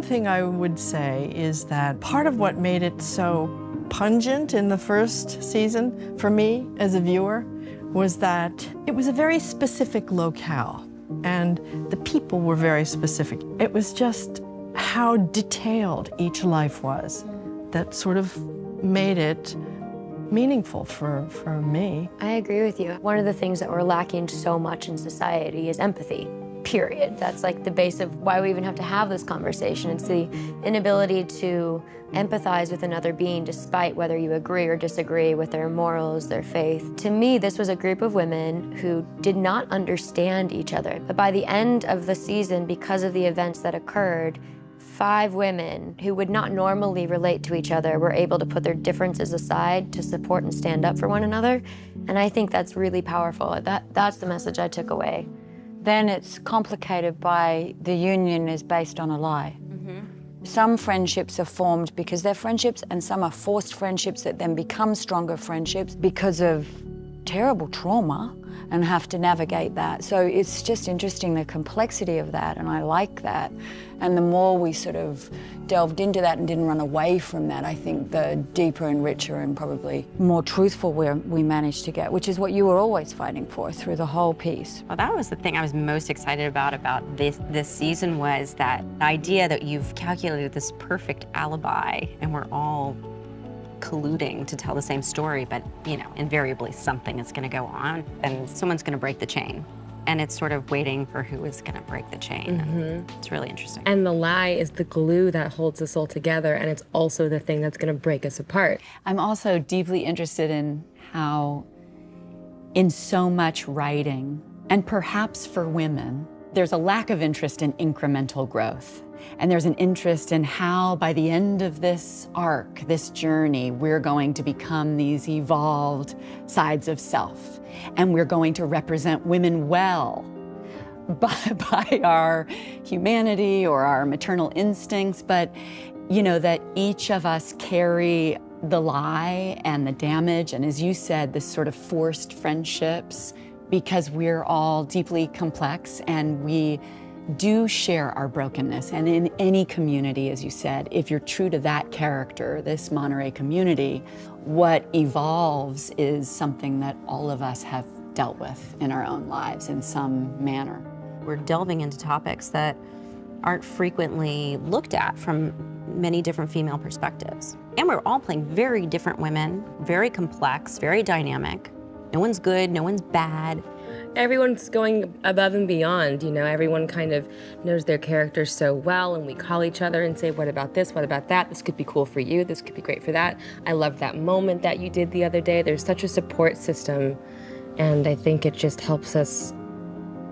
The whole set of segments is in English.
thing I would say is that part of what made it so pungent in the first season for me as a viewer was that it was a very specific locale and the people were very specific. It was just how detailed each life was that sort of made it meaningful for me. I agree with you. One of the things that we're lacking so much in society is empathy, period. That's like the base of why we even have to have this conversation. It's the inability to empathize with another being despite whether you agree or disagree with their morals, their faith. To me, this was a group of women who did not understand each other. But by the end of the season, because of the events that occurred, 5 women who would not normally relate to each other were able to put their differences aside to support and stand up for one another. And I think that's really powerful. That's the message I took away. Then it's complicated by the union is based on a lie. Some friendships are formed because they're friendships, and some are forced friendships that then become stronger friendships because of terrible trauma and have to navigate that. So it's just interesting, the complexity of that, and I like that. And the more we sort of delved into that and didn't run away from that, I think the deeper and richer and probably more truthful we managed to get, which is what you were always fighting for through the whole piece. Well, that was the thing I was most excited about this season, was that idea that you've calculated this perfect alibi and we're all colluding to tell the same story, but you know, invariably something is going to go on and someone's going to break the chain. And it's sort of waiting for who is going to break the chain. It's really interesting. And the lie is the glue that holds us all together, and it's also the thing that's going to break us apart. I'm also deeply interested in how, in so much writing, and perhaps for women, there's a lack of interest in incremental growth. And there's an interest in how, by the end of this arc, this journey, we're going to become these evolved sides of self. And we're going to represent women well by our humanity or our maternal instincts, but you know, that each of us carry the lie and the damage, and as you said, this sort of forced friendships, because we're all deeply complex and we do share our brokenness. And in any community, as you said, if you're true to that character, this Monterey community, what evolves is something that all of us have dealt with in our own lives in some manner. We're delving into topics that aren't frequently looked at from many different female perspectives. And we're all playing very different women, very complex, very dynamic. No one's good, no one's bad. Everyone's going above and beyond, you know, everyone kind of knows their characters so well, and we call each other and say, what about this, what about that? This could be cool for you, this could be great for that. I love that moment that you did the other day. There's such a support system, and I think it just helps us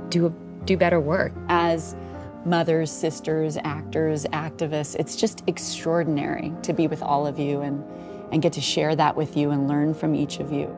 do better work. As mothers, sisters, actors, activists, it's just extraordinary to be with all of you and get to share that with you and learn from each of you.